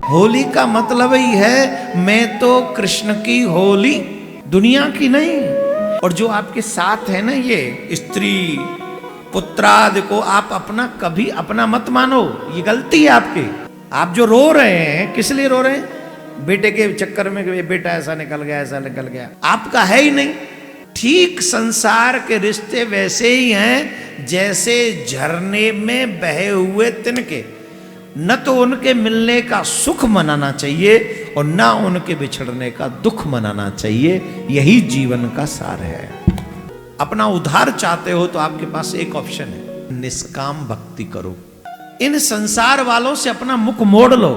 होली का मतलब ही है मैं तो कृष्ण की होली, दुनिया की नहीं। और जो आपके साथ है ना, ये स्त्री पुत्रादि को आप अपना कभी अपना मत मानो, ये गलती है आपकी। आप जो रो रहे हैं किस लिए रो रहे हैं? बेटे के चक्कर में, बेटा ऐसा निकल गया, ऐसा निकल गया, आपका है ही नहीं। ठीक संसार के रिश्ते वैसे ही हैं जैसे झरने में बहे हुए तिनके। न तो उनके मिलने का सुख मनाना चाहिए और न उनके बिछड़ने का दुख मनाना चाहिए। यही जीवन का सार है। अपना उद्धार चाहते हो तो आपके पास एक ऑप्शन है, निष्काम भक्ति करो। इन संसार वालों से अपना मुख मोड़ लो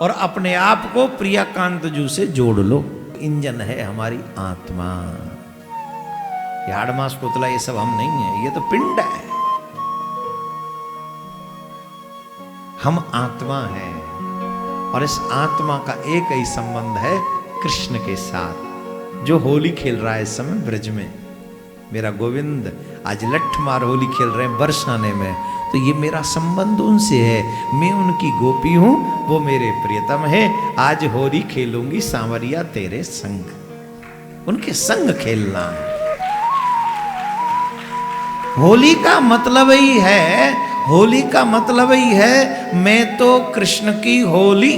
और अपने आप को प्रियाकांत जू से जोड़ लो। इंजन है हमारी आत्मा। ये हाड़ मांस पुतला ये सब हम नहीं है, ये तो पिंड है। हम आत्मा हैं और इस आत्मा का एक ही संबंध है कृष्ण के साथ, जो होली खेल रहा है इस समय ब्रज में। मेरा गोविंद आज लठ मार होली खेल रहे हैं बरसाने में, तो ये मेरा संबंध उनसे है। मैं उनकी गोपी हूं, वो मेरे प्रियतम है। आज होली खेलूंगी सांवरिया तेरे संग, उनके संग खेलना है। होली का मतलब ही है, होली का मतलब ही है मैं तो कृष्ण की होली,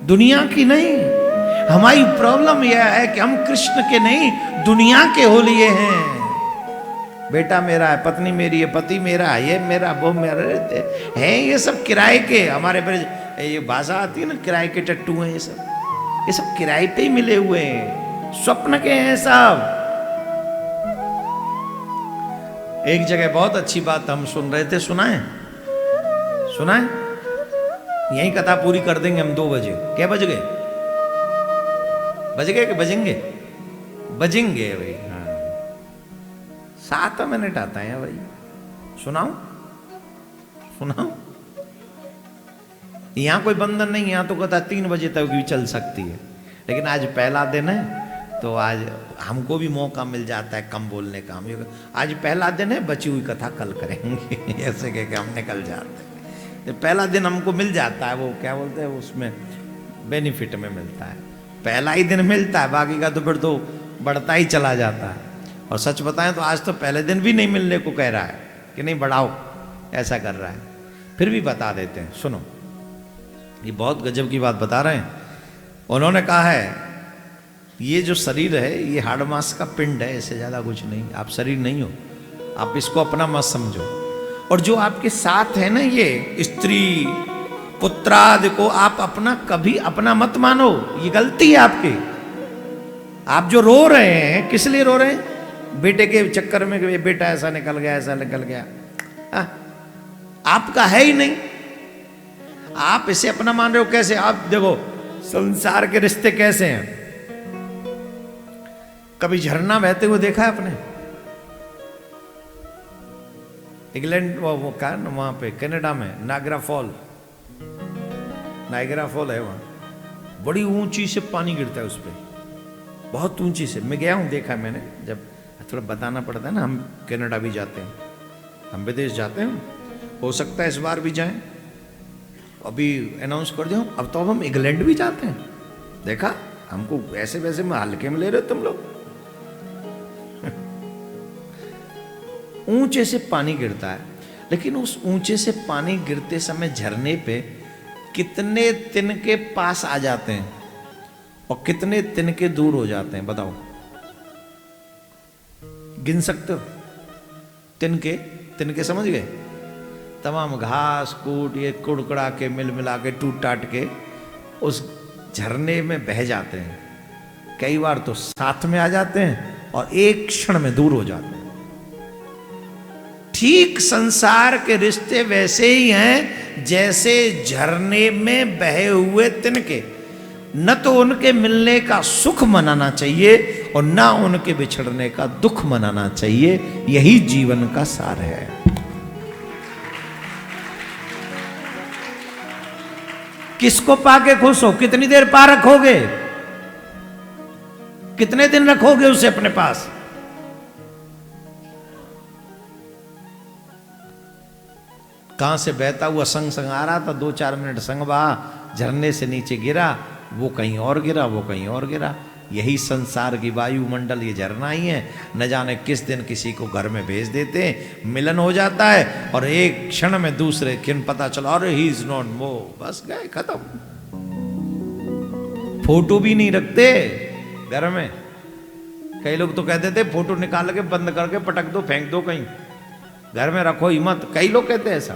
दुनिया की नहीं। हमारी प्रॉब्लम यह है कि हम कृष्ण के नहीं, दुनिया के होलिये हैं। बेटा मेरा है, पत्नी मेरी है, पति मेरा है, ये मेरा, वो मेरा है। ये सब किराए के, हमारे पर ये भाषा आती है ना, किराए के टट्टू हैं ये सब किराए पे ही मिले हुए हैं, स्वप्न के हैं सब। एक जगह बहुत अच्छी बात हम सुन रहे थे, सुनाएं? यही कथा पूरी कर देंगे हम 2 बजे। क्या बज गए? बज गए कि बजेंगे? बजेंगे भाई। हाँ, 7 मिनट आता है भाई। सुनाऊं? यहां कोई बंधन नहीं, यहां तो कथा 3 बजे तक भी चल सकती है। लेकिन आज पहला दिन है तो आज हमको भी मौका मिल जाता है कम बोलने का। हम आज पहला दिन है, बची हुई कथा कल करेंगे ऐसे कह के हम निकल जाते हैं। तो पहला दिन हमको मिल जाता है, वो क्या बोलते हैं, उसमें बेनिफिट में मिलता है। पहला ही दिन मिलता है, बाकी का तो फिर तो बढ़ता ही चला जाता है। और सच बताएं तो आज तो पहले दिन भी नहीं मिलने को कह रहा है कि नहीं बढ़ाओ, ऐसा कर रहा है। फिर भी बता देते हैं, सुनो, ये बहुत गजब की बात बता रहे हैं। उन्होंने कहा है ये जो शरीर है ये हाड़ मांस का पिंड है, इससे ज्यादा कुछ नहीं। आप शरीर नहीं हो, आप इसको अपना मत समझो। और जो आपके साथ है ना, ये स्त्री पुत्रादि को आप अपना कभी अपना मत मानो, ये गलती है आपकी। आप जो रो रहे हैं किस लिए रो रहे हैं? बेटे के चक्कर में, बेटा ऐसा निकल गया, ऐसा निकल गया, आपका है ही नहीं। आप इसे अपना मान रहे हो। कैसे? आप देखो संसार के रिश्ते कैसे हैं। कभी झरना बहते हुए देखा है आपने? इंग्लैंड वो क्या ना, वहां पे कनाडा में नायग्रा फॉल है। वहां बड़ी ऊंची से पानी गिरता है उस पर, बहुत ऊंची से। मैं गया हूं, देखा मैंने। जब थोड़ा बताना पड़ता है ना, हम कनाडा भी जाते हैं, हम विदेश जाते हैं, हो सकता है इस बार भी जाएं। अभी अनाउंस कर दिया, अब तो अब हम इंग्लैंड भी जाते हैं। देखा, हमको ऐसे वैसे में हल्के में ले रहे हो तुम लोग। ऊंचे से पानी गिरता है, लेकिन उस ऊंचे से पानी गिरते समय झरने पे कितने तिनके पास आ जाते हैं और कितने तिनके दूर हो जाते हैं, बताओ? गिन सकते हो? तिनके समझ गए? तमाम घास कूट ये कुड़कुड़ा के मिल मिला के टूट टाट के उस झरने में बह जाते हैं। कई बार तो साथ में आ जाते हैं और एक क्षण में दूर हो जाते हैं। ठीक संसार के रिश्ते वैसे ही हैं जैसे झरने में बहे हुए तिनके। न तो उनके मिलने का सुख मनाना चाहिए और न उनके बिछड़ने का दुख मनाना चाहिए। यही जीवन का सार है। किसको पाके खुश हो? कितनी देर पा रखोगे? कितने दिन रखोगे उसे अपने पास? कहाँ से बहता हुआ संग संग आ रहा था, 2-4 मिनट संग बहा, झरने से नीचे गिरा, वो कहीं और गिरा, वो कहीं और गिरा। यही संसार की वायुमंडल, ये झरना ही है। न जाने किस दिन किसी को घर में भेज देते हैं, मिलन हो जाता है और एक क्षण में दूसरे किन पता चला अरे ही इज नॉट मोर, बस गए, खत्म। फोटो भी नहीं रखते घर में। कई लोग तो कहते थे फोटो निकाल के बंद करके पटक दो, फेंक दो कहीं, घर में रखो ही मत। कई लोग कहते हैं ऐसा।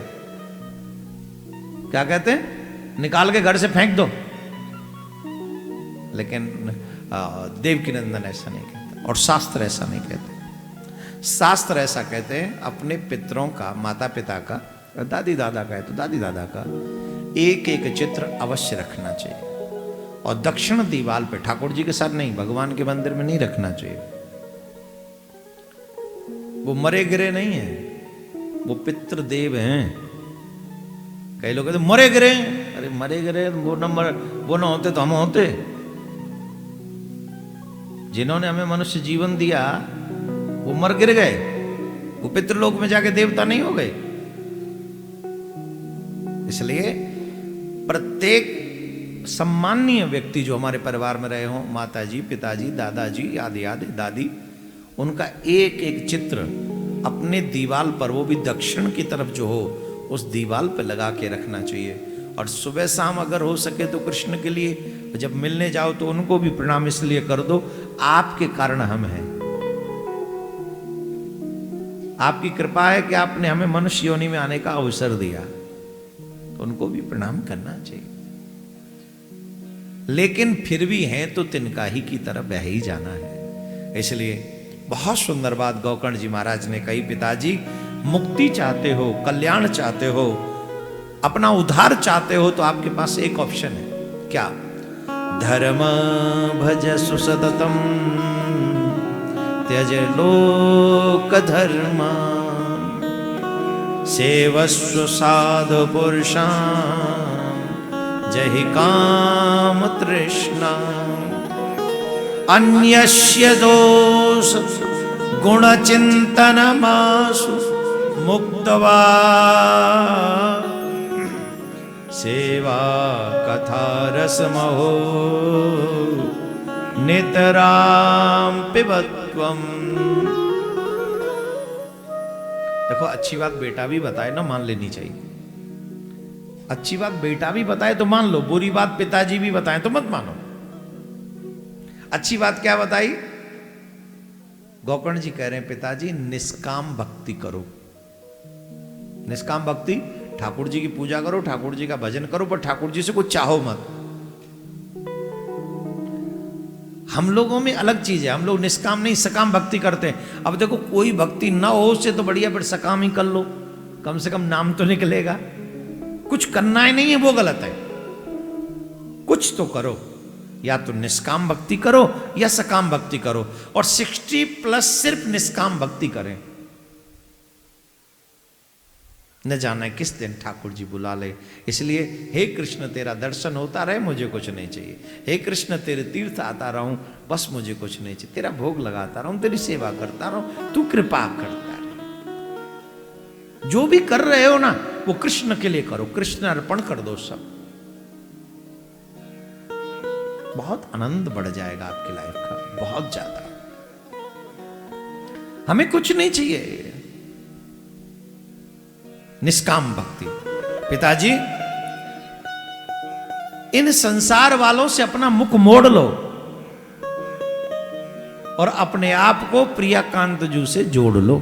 क्या कहते हैं? निकाल के घर से फेंक दो। लेकिन देवकी नंदन ऐसा नहीं कहता और शास्त्र ऐसा नहीं कहते। शास्त्र ऐसा कहते हैं अपने पितरों का, माता पिता का, दादी दादा का है तो दादी दादा का एक एक चित्र अवश्य रखना चाहिए। और दक्षिण दीवार पे, ठाकुर जी के साथ नहीं, भगवान के मंदिर में नहीं रखना चाहिए। वो मरे गिरे नहीं है, वो पितृदेव हैं। कई लोग कहते मरे गिरे, अरे मरे गिरे वो ना होते तो हम होते। जिन्होंने हमें मनुष्य जीवन दिया वो मर गिर गए, वो पितृलोक में जाके देवता नहीं हो गए। इसलिए प्रत्येक सम्माननीय व्यक्ति जो हमारे परिवार में रहे हों, माताजी, पिताजी, दादाजी, आदि आदि दादी, उनका एक एक चित्र अपने दीवाल पर, वो भी दक्षिण की तरफ जो हो, उस दीवाल पर लगा के रखना चाहिए। और सुबह शाम अगर हो सके तो कृष्ण के लिए जब मिलने जाओ तो उनको भी प्रणाम इसलिए कर दो, आपके कारण हम हैं। आपकी कृपा है कि आपने हमें मनुष्य योनि में आने का अवसर दिया, तो उनको भी प्रणाम करना चाहिए। लेकिन फिर भी हैं तो तिनका ही की तरह बह ही जाना है। इसलिए बहुत सुंदर बात गौकर्ण जी महाराज ने कही, पिताजी मुक्ति चाहते हो, कल्याण चाहते हो, अपना उद्धार चाहते हो, तो आपके पास एक ऑप्शन है। क्या? धर्म भजसु सततम त्यज लोक धर्म सेवस्व साधु पुरुषां जहि काम तृष्णा अन्यस्य दोष गुण चिंतन मासु मुक्तवा सेवा कथा रसमहो नितराम पिबत्वम। देखो, अच्छी बात बेटा भी बताए ना, मान लेनी चाहिए। अच्छी बात बेटा भी बताए तो मान लो, बुरी बात पिताजी भी बताए तो मत मानो। अच्छी बात क्या बताई? गौकर्ण जी कह रहे हैं, पिताजी निष्काम भक्ति करो। निष्काम भक्ति, ठाकुर जी की पूजा करो, ठाकुर जी का भजन करो, पर ठाकुर जी से कुछ चाहो मत। हम लोगों में अलग चीज है, हम लोग निष्काम नहीं सकाम भक्ति करते हैं। अब देखो, कोई भक्ति ना हो उससे तो बढ़िया फिर सकाम ही कर लो, कम से कम नाम तो निकलेगा। कुछ करना ही नहीं है वो गलत है, कुछ तो करो। या तो निष्काम भक्ति करो या सकाम भक्ति करो, और 60+ सिर्फ निष्काम भक्ति करें। न जाने किस दिन ठाकुर जी बुला ले। इसलिए हे कृष्ण तेरा दर्शन होता रहे, मुझे कुछ नहीं चाहिए। हे कृष्ण तेरे तीर्थ आता रहूं, बस मुझे कुछ नहीं चाहिए। तेरा भोग लगाता रहूं, तेरी सेवा करता रहूं, तू कृपा करता रहे। जो भी कर रहे हो ना, वो कृष्ण के लिए करो, कृष्ण अर्पण कर दो सब। बहुत आनंद बढ़ जाएगा आपकी लाइफ का, बहुत ज्यादा। हमें कुछ नहीं चाहिए, निष्काम भक्ति। पिताजी इन संसार वालों से अपना मुख मोड़ लो और अपने आप को प्रियाकांत जू से जोड़ लो।